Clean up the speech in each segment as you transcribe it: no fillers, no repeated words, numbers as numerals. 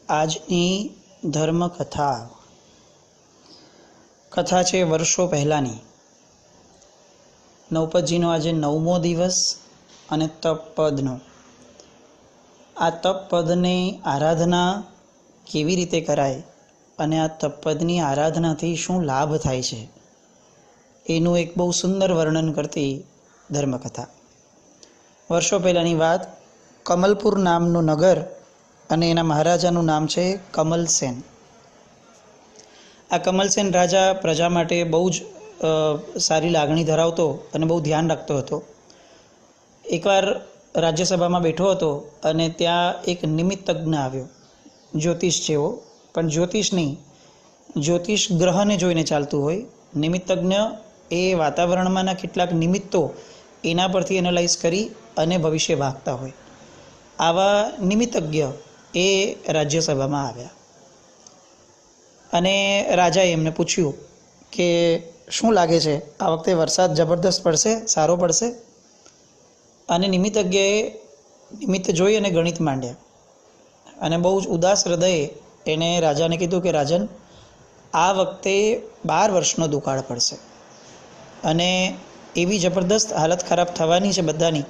આજની ધર્મકથા કથા છે વર્ષો પહેલાંની. નવપતજીનો આજે 9મો દિવસ અને તપપદનો. આ તપપદની આરાધના કેવી રીતે કરાય અને આ તપપદની આરાધનાથી શું લાભ થાય છે એનું એક બહુ સુંદર વર્ણન કરતી ધર્મકથા. વર્ષો પહેલાંની વાત. કમલપુર નામનું નગર અને એના મહારાજાનું નામ છે કમલસેન. આ કમલસેન રાજા પ્રજા માટે બહુ જ સારી લાગણી ધરાવતો અને બહુ ધ્યાન રાખતો હતો. એકવાર રાજ્યસભામાં બેઠો હતો અને ત્યાં એક નિમિત્તજ્ઞ આવ્યો, જ્યોતિષ જેવો, પણ જ્યોતિષ નહીં, જ્યોતિષ ગ્રહને જોઈને ચાલતું હોય. નિમિત્તજ્ઞ એ વાતાવરણમાંના કેટલાક નિમિત્તો એના પરથી એનાલાઇઝ કરી અને ભવિષ્ય ભાગતા હોય. આવા નિમિત્તજ્ઞ એ રાજ્યસભામાં આવ્યા અને રાજાએ એમને પૂછ્યું કે શું લાગે છે, આ વખતે વરસાદ જબરદસ્ત પડશે, સારો પડશે? અને નિમિત્તજ્ઞએ નિમિત્ત જોઈ અને ગણિત માંડ્યા અને બહુ જ ઉદાસ હૃદયે એણે રાજાને કીધું કે રાજન, આ વખતે 12 વર્ષનો દુકાળ પડશે અને એવી જબરદસ્ત હાલત ખરાબ થવાની છે બધાની,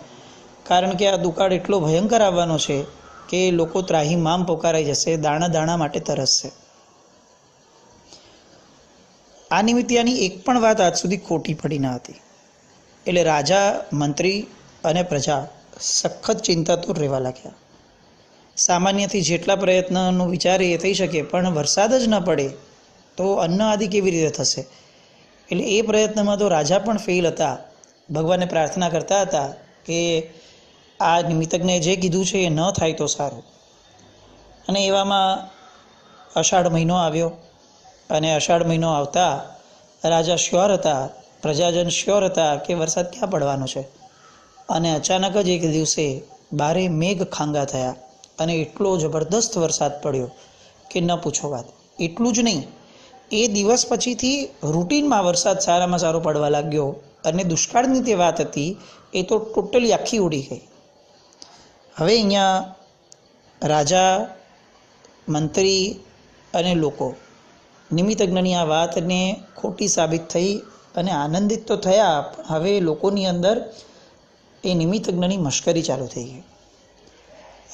કારણ કે આ દુકાળ એટલો ભયંકર આવવાનો છે કે લોકો ત્રાહીમામ પોકારાઈ જશે, દાણા દાણા માટે તરસશે. આ નિમિત્યાની એક પણ વાત આજ સુધી ખોટી પડી ન હતી. એટલે રાજા, મંત્રી અને પ્રજા સખત ચિંતાતુર રહેવા લાગ્યા. સામાન્યથી જેટલા પ્રયત્નનું વિચારે એ થઈ શકે, પણ વરસાદ જ ન પડે તો અન્ન આદિ કેવી રીતે થશે? એટલે એ પ્રયત્નમાં તો રાજા પણ ફેલ હતા. ભગવાનને પ્રાર્થના કરતા હતા કે આ નિમિત્તજ્ઞે જે કીધું છે એ ન થાય તો સારું. અને એવામાં અષાઢ મહિનો આવ્યો અને અષાઢ મહિનો આવતા રાજા શ્યોર હતા, પ્રજાજન શ્યોર હતા કે વરસાદ ક્યાં પડવાનો છે. અને અચાનક જ એક દિવસે 12 મેઘ ખાંગા થયા અને એટલો જબરદસ્ત વરસાદ પડ્યો કે ન પૂછો વાત. એટલું જ નહીં, એ દિવસ પછીથી રૂટીનમાં વરસાદ સારામાં સારો પડવા લાગ્યો અને દુષ્કાળની તે વાત હતી એ તો ટોટલી આખી ઉડી ગઈ. હવે અહીંયા રાજા, મંત્રી અને લોકો નિમિત્તજ્ઞની આ વાતને ખોટી સાબિત થઈ અને આનંદિત તો થયા, પણ હવે લોકોની અંદર એ નિમિત્તજ્ઞની મશ્કરી ચાલુ થઈ ગઈ.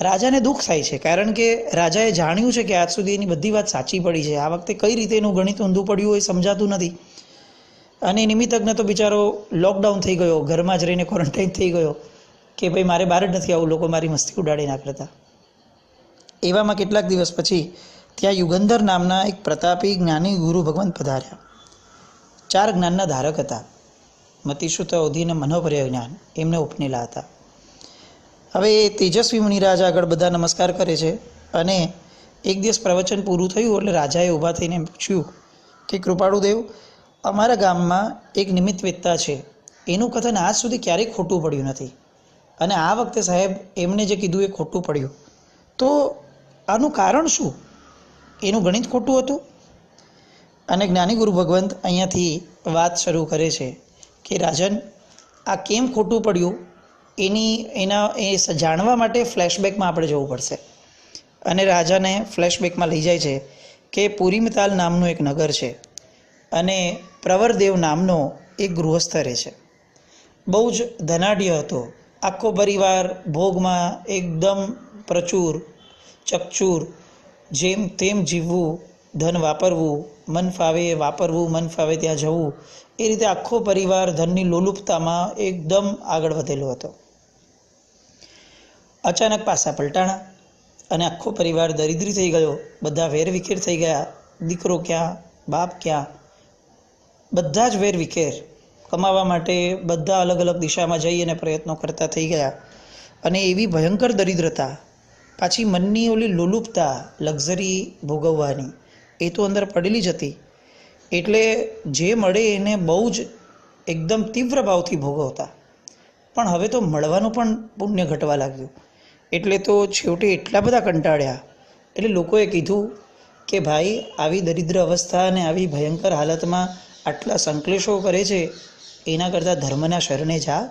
રાજાને દુઃખ થાય છે, કારણ કે રાજાએ જાણ્યું છે કે આજ સુધી એની બધી વાત સાચી પડી છે. આ વખતે કઈ રીતે એનું ગણિત ઊંધું પડ્યું હોય સમજાતું નથી. અને નિમિત્તજ્ઞ તો બિચારો લોકડાઉન થઈ ગયો, ઘરમાં જ રહીને ક્વોરન્ટાઇન થઈ ગયો કે ભાઈ મારે બહાર જ નથી આવું, લોકો મારી મસ્તી ઉડાડી ના કરતા. એવામાં કેટલાક દિવસ પછી ત્યાં યુગંધર નામના એક પ્રતાપી જ્ઞાની ગુરુ ભગવાન પધાર્યા. 4 જ્ઞાનના ધારક હતા. મતિશુદ્ધ, અવધિ અને મનોપર્ય જ્ઞાન એમને ઉપનેલા હતા. હવે એ તેજસ્વી મુનિરાજ આગળ બધા નમસ્કાર કરે છે અને એક દિવસ પ્રવચન પૂરું થયું એટલે રાજાએ ઊભા થઈને પૂછ્યું કે કૃપાળુદેવ, અમારા ગામમાં એક નિમિત્ત વેત્તા છે, એનું કથન આજ સુધી ક્યારેય ખોટું પડ્યું નથી અને આ વખતે સાહેબ એમને જે કીધું એ ખોટું પડ્યું, તો આનું કારણ શું? એનું ગણિત ખોટું હતું? અને જ્ઞાની ગુરુ ભગવંત અહીંયાથી વાત શરૂ કરે છે કે રાજન, આ કેમ ખોટું પડ્યું એ જાણવા માટે ફ્લેશબેકમાં આપણે જવું પડશે. અને રાજાને ફ્લેશબેકમાં લઈ જાય છે કે પુરીમતાલ નામનું એક નગર છે અને પ્રવરદેવ નામનો એક ગૃહસ્થ રહે છે. બહુ જ ધનાઢ્ય હતો. આખો પરિવાર ભોગમાં એકદમ પ્રચુર, ચકચૂર, જેમ તેમ જીવવું, ધન વાપરવું, મન ફાવે વાપરવું, મન ફાવે ત્યાં જવું, એ રીતે આખો પરિવાર ધનની લોલુપતામાં એકદમ આગળ વધેલો હતો. અચાનક પાસા પલટાણા અને આખો પરિવાર દરિદ્રી થઈ ગયો. બધા વેરવિખેર થઈ ગયા. દીકરો ક્યાં, બાપ ક્યાં, બધા જ વેરવિખેર. કમાવા માટે બધા અલગ અલગ દિશામાં જઈ અને પ્રયત્નો કરતા થઈ ગયા. અને એવી ભયંકર દરિદ્રતા, પાછી મનની ઓલી લોલુપતા, લક્ઝરી ભોગવવાની, એ તો અંદર પડેલી જ હતી. એટલે જે મળે એને બહુ જ એકદમ તીવ્ર ભાવથી ભોગવતા. પણ હવે તો મળવાનું પણ પુણ્ય ઘટવા લાગ્યું. એટલે તો છેવટે એટલા બધા કંટાળ્યા એટલે લોકોએ કીધું કે ભાઈ, આવી દરિદ્ર અવસ્થા અને આવી ભયંકર હાલતમાં આટલા સંકલેશો કરે છે, એના કરતાં ધર્મના શરણે જા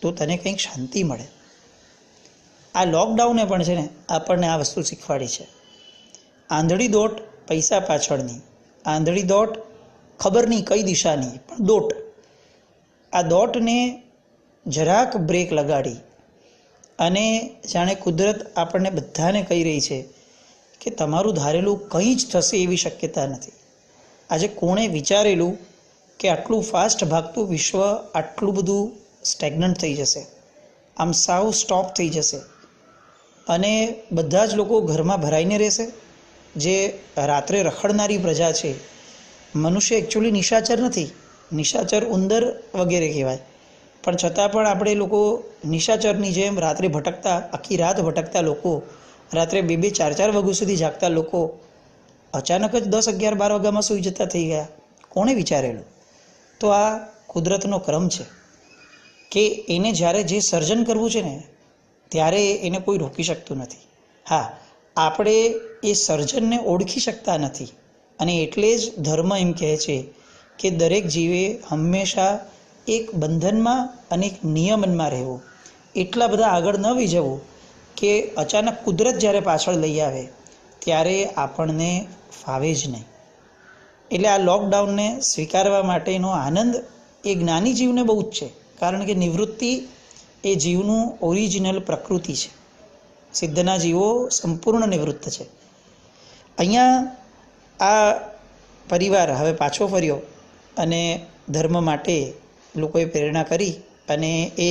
તો તને કંઈક શાંતિ મળે. આ લોકડાઉને પણ છે ને આપણને આ વસ્તુ શીખવાડી છે આંધળી દોટ પૈસા પાછળની, આંધળી દોટ ખબર નહીં કઈ દિશાની, પણ દોટ. આ દોટને જરાક બ્રેક લગાડી અને જાણે કુદરત આપણને બધાને કહી રહી છે કે તમારું ધારેલું કંઈ જ થશે એવી શક્યતા નથી. આજે કોણે વિચારેલું કે આટલું ફાસ્ટ ભાગતું વિશ્વ આટલું બધું સ્ટેગ્નન્ટ થઈ જશે, આમ સાવ સ્ટોપ થઈ જશે અને બધા જ લોકો ઘરમાં ભરાઈને રહેશે? જે રાત્રે રખડનારી પ્રજા છે, મનુષ્ય એકચ્યુઅલી નિશાચર નથી, નિશાચર ઉંદર વગેરે કહેવાય, પણ છતાં પણ આપણે લોકો નિશાચરની જેમ રાત્રે ભટકતા, આખી રાત ભટકતા લોકો, રાત્રે 2-2, 4-4 વાગ્યા સુધી જાગતા લોકો અચાનક જ 10, 11, 12 વાગ્યામાં સૂઈ જતા થઈ ગયા. કોણે વિચારેલું? તો આ કુદરતનો ક્રમ છે કે એને જ્યારે જે સર્જન કરવું છે ને ત્યારે એને કોઈ રોકી શકતું નથી. હા, આપણે એ સર્જનને ઓળખી શકતા નથી અને એટલે જ ધર્મ એમ કહે છે કે દરેક જીવે હંમેશા એક બંધનમાં અને એક નિયમનમાં રહેવું, એટલા બધા આગળ ન વહી જવું કે અચાનક કુદરત જ્યારે પાછળ લઈ આવે ત્યારે આપણને ફાવે જ નહીં. એટલે આ લોકડાઉનને સ્વીકારવા માટેનો આનંદ એ જ્ઞાની જીવને બહુ જ છે, કારણ કે નિવૃત્તિ એ જીવનું ઓરિજિનલ પ્રકૃતિ છે. સિદ્ધના જીવો સંપૂર્ણ નિવૃત્ત છે. અહીંયા આ પરિવાર હવે પાછો ફર્યો અને ધર્મ માટે લોકોએ પ્રેરણા કરી અને એ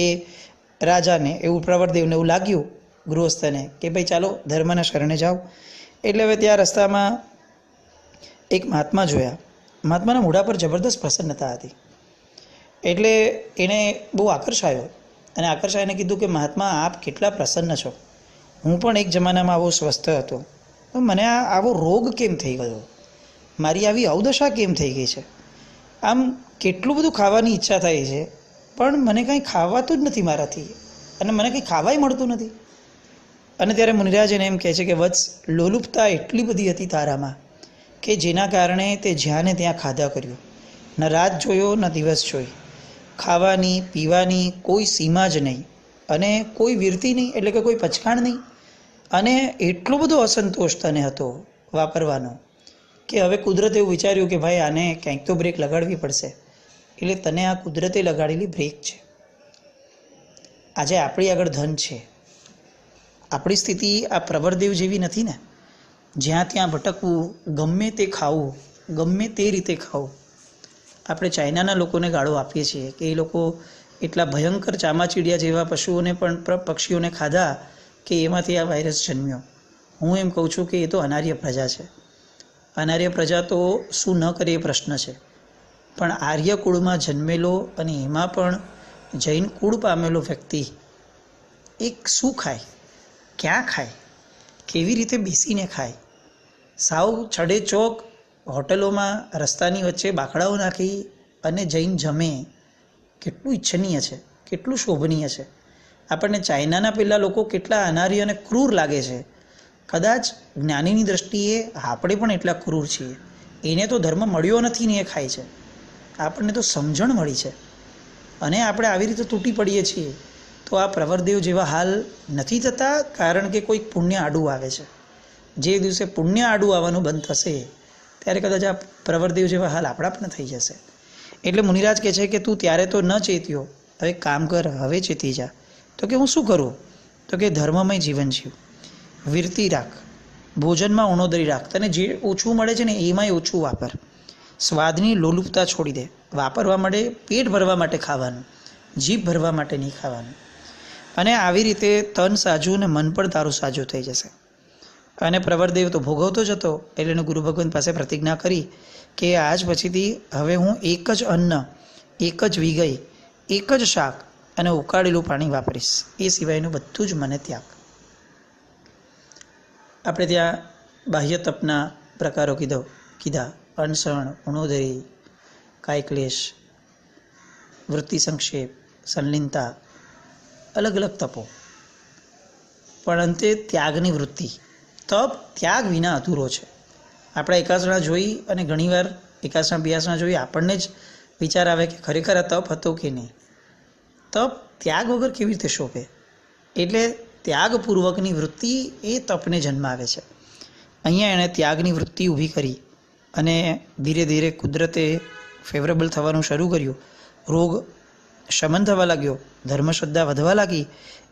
રાજાને એવું, પ્રવરદેવને એવું લાગ્યું, ગૃહસ્થને, કે ભાઈ ચાલો ધર્મના શરણે જાઓ. એટલે હવે ત્યાં રસ્તામાં એક મહાત્મા જોયા. મહાત્માના મોઢા પર જબરદસ્ત પ્રસન્નતા હતી. એટલે એણે બહુ આકર્ષાયો અને આકર્ષાઈને કીધું કે મહાત્મા, આપ કેટલા પ્રસન્ન છો. હું પણ એક જમાનામાં આવો સ્વસ્થ હતો, તો મને આવો રોગ કેમ થઈ ગયો, મારી આવી અવદશા કેમ થઈ ગઈ છે. આમ કેટલું બધું ખાવાની ઈચ્છા થાય છે પણ મને કંઈ ખાવાતું જ નથી મારાથી, અને મને કંઈ ખાવાય મળતું નથી. અને ત્યારે મુનિરાજ એને એમ કહે છે કે વત્સ, લોલુપતા એટલી બધી હતી તારામાં કે જેના કારણે તે જ્યાં ને ત્યાં ખાધા કર્યું, ન રાત જોયો ન દિવસ જોઈ, ખાવાની પીવાની કોઈ સીમા જ નહીં અને કોઈ વીરતી નહીં, એટલે કે કોઈ પચકાણ નહીં. અને એટલો બધો અસંતોષ તને હતો વાપરવાનો કે હવે કુદરતે એવું વિચાર્યું કે ભાઈ આને ક્યાંક તો બ્રેક લગાડવી પડશે. એટલે તને આ કુદરતે લગાડેલી બ્રેક છે. આજે આપણી આગળ ધન છે, આપણી સ્થિતિ આ પ્રવરદેવ જેવી નથી ને, જ્યાં ત્યાં ભટકવું, ગમે તે ખાવું, ગમે તે રીતે ખાવું. આપણે ચાઇનાના લોકોને ગાળો આપીએ છીએ કે એ લોકો એટલા ભયંકર ચામાચીડિયા જેવા પશુઓને પણ, પક્ષીઓને ખાધા કે એમાંથી આ વાયરસ જન્મ્યો. હું એમ કહું છું કે એ તો અનાર્ય પ્રજા છે. અનાર્ય પ્રજા તો શું ન કરે એ પ્રશ્ન છે, પણ આર્ય કુળમાં જન્મેલો અને એમાં પણ જૈન કુળ પામેલો વ્યક્તિ એક શું ખાય, ક્યાં ખાય, કેવી રીતે બેસીને ખાય, સાવ છડે ચોક હોટલોમાં રસ્તાની વચ્ચે બાકડાઓ નાખી અને જૈન જમે, કેટલું ઈચ્છનીય છે, કેટલું શોભનીય છે. આપણને ચાઇનાના પેલા લોકો કેટલા અનાર્ય અને ક્રૂર લાગે છે. કદાચ જ્ઞાનીની દ્રષ્ટિએ આપણે પણ એટલા ક્રૂર છીએ. એને તો ધર્મ મળ્યો નથી ને એ ખાય છે, આપણને તો સમજણ મળી છે અને આપણે આવી રીતે તૂટી પડીએ છીએ. તો આ પ્રવરદેવ જેવા હાલ નથી થતા, કારણ કે કોઈક પુણ્ય આડું આવે છે. જે દિવસે પુણ્ય આડું આવવાનું બંધ થશે ત્યારે કદાચ આ પ્રવરદેવ જેવા હાલ આપણા પણ થઈ જશે. એટલે મુનિરાજ કહે છે કે તું ત્યારે તો ન ચેત્યો, હવે કામ કર, હવે ચેતી જા. તો કે હું શું કરું? તો કે ધર્મમય જીવન જીવ, વીરતી રાખ, ભોજનમાં ઉણોદરી રાખ, તને જે ઓછું મળે છે ને એમાંય ઓછું વાપર, સ્વાદની લોલુપતા છોડી દે. વાપરવા માટે, પેટ ભરવા માટે ખાવાનું, જીભ ભરવા માટે નહીં ખાવાનું. અને આવી રીતે તન સાજું ને મન પણ તારું સાજું થઈ જશે. અને પ્રવરદેવ તો ભોગવતો જ હતો, એટલે એને ગુરુ ભગવંત પાસે પ્રતિજ્ઞા કરી કે આજ પછીથી હવે હું એક જ અન્ન, એક જ વિગય, એક જ શાક અને ઉકાળેલું પાણી વાપરીશ, એ સિવાયનું બધું જ મને ત્યાગ. આપણે ત્યાં બાહ્ય તપના પ્રકારો કીધા, અનસણ, ઉણોદરી, કાયક્લેશ, વૃત્તિ સંક્ષેપ, સંલિનતા, અલગ અલગ તપો. પણ અંતે ત્યાગની વૃત્તિ, તપ ત્યાગ વિના અધૂરો છે. આપણા એકાસણા જોઈ અને ઘણીવાર એકાસણા બિયાસણા જોઈ આપણને જ વિચાર આવે કે ખરેખર આ તપ હતો કે નહીં. તપ ત્યાગ વગર કેવી રીતે શોભે? એટલે ત્યાગપૂર્વકની વૃત્તિ એ તપને જન્માવે છે. અહીંયા એણે ત્યાગની વૃત્તિ ઊભી કરી અને ધીરે ધીરે કુદરતે ફેવરેબલ થવાનું શરૂ કર્યું. રોગ શમન થવા લાગ્યો, ધર્મશ્રદ્ધા વધવા લાગી,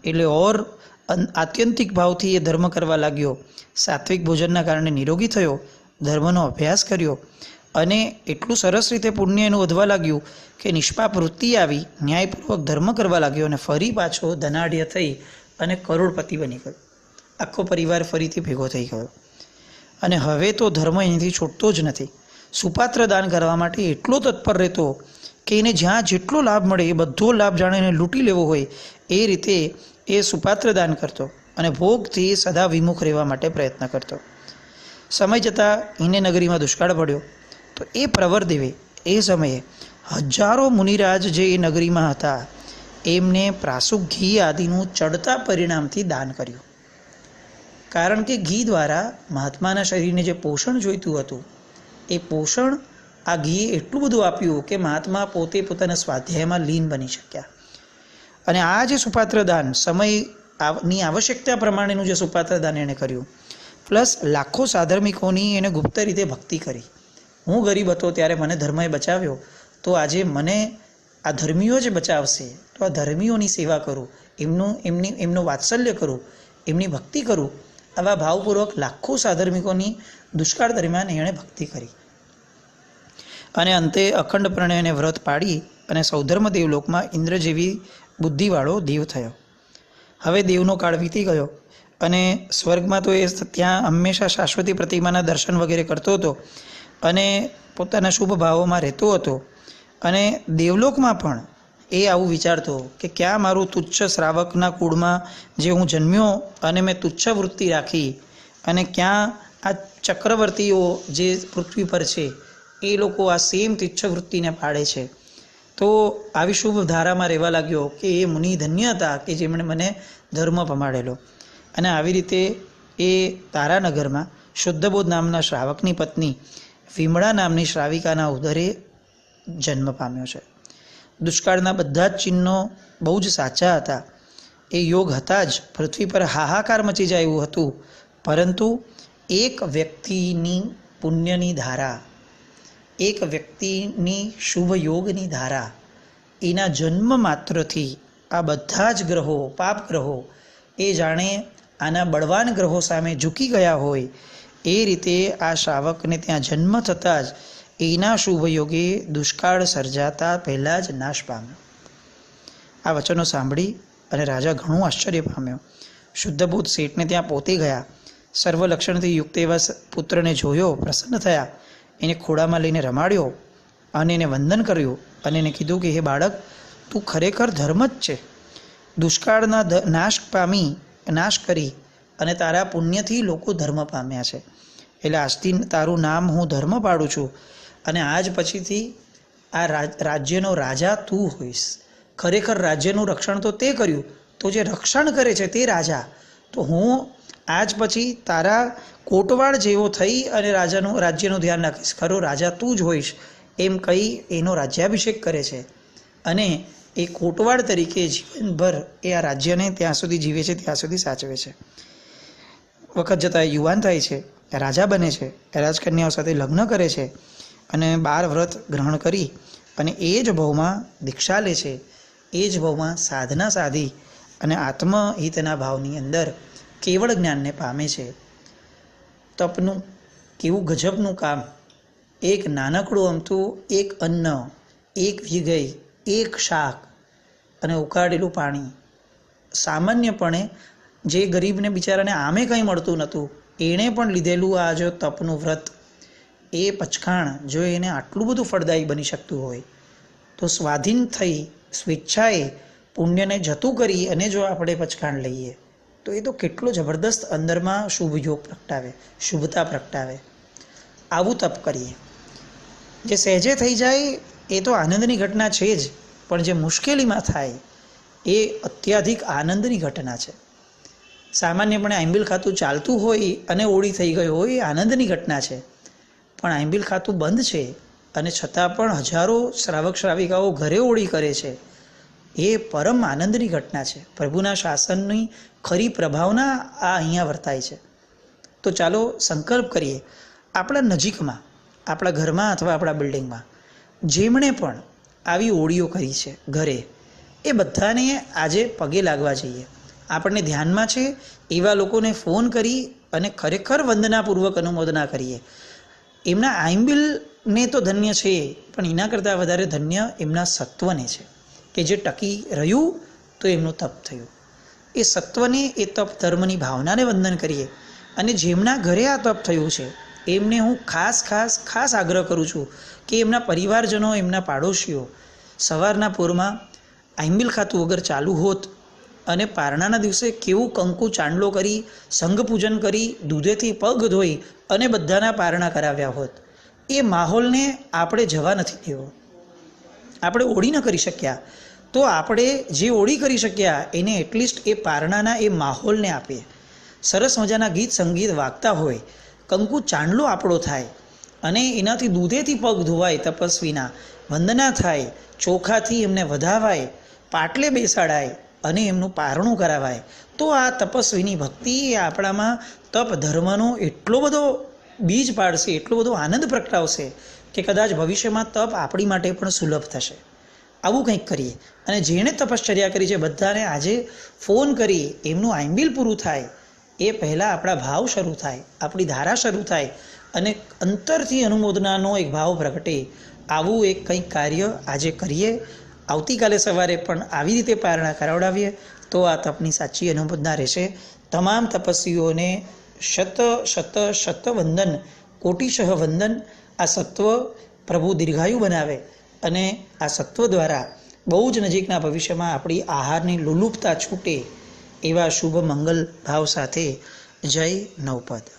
એટલે ઓર આત્યંતિક ભાવથી એ ધર્મ કરવા લાગ્યો. સાત્વિક ભોજનના કારણે નિરોગી થયો, ધર્મનો અભ્યાસ કર્યો અને એટલું સરસ રીતે પુણ્ય એનું વધવા લાગ્યું કે નિષ્પાપ વૃત્તિ આવી, ન્યાયપૂર્વક ધર્મ કરવા લાગ્યો અને ફરી પાછો ધનાઢ્ય થઈ અને કરોડપતિ બની ગયો. આખો પરિવાર ફરીથી ભેગો થઈ ગયો અને હવે તો ધર્મ એનાથી છૂટતો જ નથી. સુપાત્ર દાન કરવા માટે એટલો તત્પર રહેતો કે એને જ્યાં જેટલો લાભ મળે એ બધો લાભ જાણે એને લૂંટી લેવો હોય એ રીતે એ સુપાત્ર દાન કરતો અને ભોગથી સદા વિમુખ રહેવા માટે પ્રયત્ન કરતો. સમય જતાં હિને નગરીમાં દુષ્કાળ પડ્યો તો એ પ્રવરદેવે એ સમયે હજારો મુનિરાજ જે એ નગરીમાં હતા એમને પ્રાસુક ઘી આદિનું ચડતા પરિણામથી દાન કર્યું. કારણ કે ઘી દ્વારા મહાત્માના શરીરને જે પોષણ જોઈતું હતું એ પોષણ આ ઘીએ એટલું બધું આપ્યું કે મહાત્મા પોતે પોતાના સ્વાધ્યાયમાં લીન બની શક્યા. અને આ જે સુપાત્ર દાન સમયની આવશ્યકતા પ્રમાણેનું જે સુપાત્ર દાન એણે કર્યું, પ્લસ લાખો સાધર્મિકોની એને ગુપ્ત રીતે ભક્તિ કરી. હું ગરીબ હતો ત્યારે મને ધર્મએ બચાવ્યો, તો આજે મને આ ધર્મીઓ જે બચાવશે તો આ ધર્મીઓની સેવા કરું, એમનું વાત્સલ્ય કરું, એમની ભક્તિ કરું. આવા ભાવપૂર્વક લાખો સાધર્મિકોની દુષ્કાળ દરમિયાન એણે ભક્તિ કરી અને અંતે અખંડપણે એને વ્રત પાડી અને સૌધર્મ દેવલોકમાં ઇન્દ્ર જેવી બુદ્ધિવાળો દેવ થયો. હવે દેવનો કાળ વીતી ગયો અને સ્વર્ગમાં તો એ ત્યાં હંમેશા શાશ્વતી પ્રતિમાના દર્શન વગેરે કરતો હતો અને પોતાના શુભ ભાવોમાં રહેતો હતો. અને દેવલોકમાં પણ એ આવું વિચારતો કે ક્યાં મારું તુચ્છ શ્રાવકના કુળમાં જે હું જન્મ્યો અને મેં તુચ્છ વૃત્તિ રાખી અને ક્યાં આ ચક્રવર્તીઓ જે પૃથ્વી પર છે એ લોકો આ સેમ તુચ્છ વૃત્તિને પાડે છે. તો આવી શુભ ધારામાં રહેવા લાગ્યો કે એ મુનિ ધન્ય હતા કે જેમણે મને ધર્મ પમાડેલો. અને આવી રીતે એ તારાનગરમાં શુદ્ધબોધ નામના શ્રાવકની પત્ની વિમળા નામની શ્રાવિકાના ઉદરે જન્મ પામ્યો છે. દુષ્કાળના બધા જ ચિહ્નો બહુ જ સાચા હતા. એ યોગ હતા જ, પૃથ્વી પર હાહાકાર મચી જાય એવું હતું. પરંતુ એક વ્યક્તિની પુણ્યની ધારા, એક વ્યક્તિની શુભ યોગની ધારા, એના જન્મ માત્રથી આ બધા જ ગ્રહો, પાપ ગ્રહો એ જાણે આના બળવાન ગ્રહો સામે ઝૂકી ગયા હોય એ રીતે આ શ્રાવકને ત્યાં જન્મ થતાં જ એના શુભ યોગે દુષ્કાળ સર્જાતા પહેલાં જ નાશ પામ્યો. આ વચનો સાંભળી અને રાજા ઘણું આશ્ચર્ય પામ્યો. શુદ્ધબોધ શેઠને ત્યાં પોતે ગયા. સર્વ લક્ષણથી યુક્ત એવા પુત્રને જોયો, પ્રસન્ન થયા, એને ખોળામાં લઈને રમાડ્યો અને એને વંદન કર્યું અને એને કીધું કે હે બાળક, તું ખરેખર ધર્મ જ છે. દુષ્કાળના નાશ કરી અને તારા પુણ્યથી લોકો ધર્મ પામ્યા છે. એટલે આજથી તારું નામ હું ધર્મ પાડું છું અને આજ પછીથી આ રાજ્યનો રાજા તું હોઈશ. ખરેખર રાજ્યનું રક્ષણ તો તે કર્યું, તો જે રક્ષણ કરે છે તે રાજા. તો હું આજ પછી તારા કોટવાળ જેવો થઈ અને રાજ્યનું ધ્યાન રાખીશ. ખરો રાજા તું જ હોઈશ એમ કહી એનો રાજ્યાભિષેક કરે છે અને એ કોટવાળ તરીકે જીવનભર એ આ રાજ્યને ત્યાં સુધી જીવે છે, ત્યાં સુધી સાચવે છે. વખત જતાં યુવાન થાય છે, રાજા બને છે, રાજકન્યાઓ સાથે લગ્ન કરે છે અને 12 વ્રત ગ્રહણ કરી અને એ જ ભાવમાં દીક્ષા લે છે. એ જ ભાવમાં સાધના સાધી અને આત્મહિતના ભાવની અંદર કેવળ જ્ઞાનને પામે છે. તપનું કેવું ગજબનું કામ! એક નાનકડું અમથું એક અન્ન, એક વિગઈ, એક શાક અને ઉકાળેલું પાણી, સામાન્યપણે જે ગરીબને બિચારાને આમે કંઈ મળતું નહોતું એણે પણ લીધેલું આ જો તપનું વ્રત, એ પચખાણ જો એને આટલું બધું ફળદાયી બની શકતું હોય તો સ્વાધીન થઈ સ્વેચ્છાએ પુણ્યને જતું કરી અને જો આપણે પચખાણ લઈએ તો એ તો કેટલો જબરદસ્ત અંદરમાં શુભ યોગ પ્રગટાવે, શુભતા પ્રગટાવે. આવું તપ કરીએ. જે સહેજે થઈ જાય એ તો આનંદની ઘટના છે જ, પણ જે મુશ્કેલીમાં થાય એ અત્યાધિક આનંદની ઘટના છે. સામાન્યપણે આંબીલ ખાતું ચાલતું હોય અને ઓળી થઈ ગયું હોય એ આનંદની ઘટના છે, પણ આંબીલ ખાતું બંધ છે અને છતાં પણ હજારો શ્રાવક શ્રાવિકાઓ ઘરે ઓળી કરે છે, એ પરમ આનંદની ઘટના છે. પ્રભુના શાસનની ખરી પ્રભાવના આ અહીંયા વર્તાય છે. તો ચાલો સંકલ્પ કરીએ, આપણા નજીકમાં, આપણા ઘરમાં અથવા આપણા બિલ્ડિંગમાં જેમણે પણ આવી ઓળીઓ કરી છે ઘરે, એ બધાને આજે પગે લાગવા જઈએ. આપણને ધ્યાનમાં છે એવા લોકોને ફોન કરી અને ખરેખર વંદનાપૂર્વક અનુમોદના કરીએ. એમના આઈમ્બિલને તો ધન્ય છે, પણ એના કરતાં વધારે ધન્ય એમના સત્વને છે કે જે ટકી રહ્યું તો એમનું તપ થયું. એ સત્વને, એ તપ ધર્મની ભાવનાને વંદન કરીએ. અને જેમના ઘરે આ તપ થયું છે એમને હું ખાસ આગ્રહ કરું છું કે એમના પરિવારજનો, એમના પાડોશીઓ સવારના પોરમાં આઈમ્બિલ ખાતું વગર ચાલુ હોત અને પારણાના દિવસે કેવું કંકુ ચાંદલો કરી, સંઘ પૂજન કરી, દૂધેથી પગ ધોઈ અને બધાના પારણા કરાવ્યા હોત. એ માહોલને આપણે જવા નથી દેવો. આપણે ઓળી ન કરી શક્યા તો આપણે જે ઓળી કરી શક્યા એને એટલીસ્ટ એ પારણાના એ માહોલને આપીએ. સરસ મજાના ગીત સંગીત વાગતા હોય, કંકુ ચાંદલો આપણો થાય અને એનાથી દૂધેથી પગ ધોવાય, તપસ્વીના વંદના થાય, ચોખાથી એમને વધાવાય, પાટલે બેસાડાય અને એમનું પારણું કરાવાય, તો આ તપસ્વીની ભક્તિ એ આપણામાં તપ ધર્મનો એટલો બધો બીજ પાડશે, એટલો બધો આનંદ પ્રગટાવશે કે કદાચ ભવિષ્યમાં તપ આપણી માટે પણ સુલભ થશે. આવું કંઈક કરીએ. અને જેણે તપશ્ચર્યા કરી છે બધાને આજે ફોન કરી એમનું આઈમ્બિલ પૂરું થાય એ પહેલાં આપણા ભાવ શરૂ થાય, આપણી ધારા શરૂ થાય અને અંતરથી અનુમોદનાનો એક ભાવ પ્રગટે. આવું એક કંઈક કાર્ય આજે કરીએ. આવતીકાલે સવારે પણ આવી રીતે પારણા કરાવડાવીએ તો આ તપની સાચી અનુમોદના રહેશે. તમામ તપસ્વીઓને શત વંદન, કોટિશઃ વંદન. આ સત્વ પ્રભુ દીર્ઘાયુ બનાવે અને આ સત્વ દ્વારા બહુ જ નજીકના ભવિષ્યમાં આપણી આહારની લુલુપતા છૂટે એવા શુભ મંગલ ભાવ સાથે. જય નવપદ.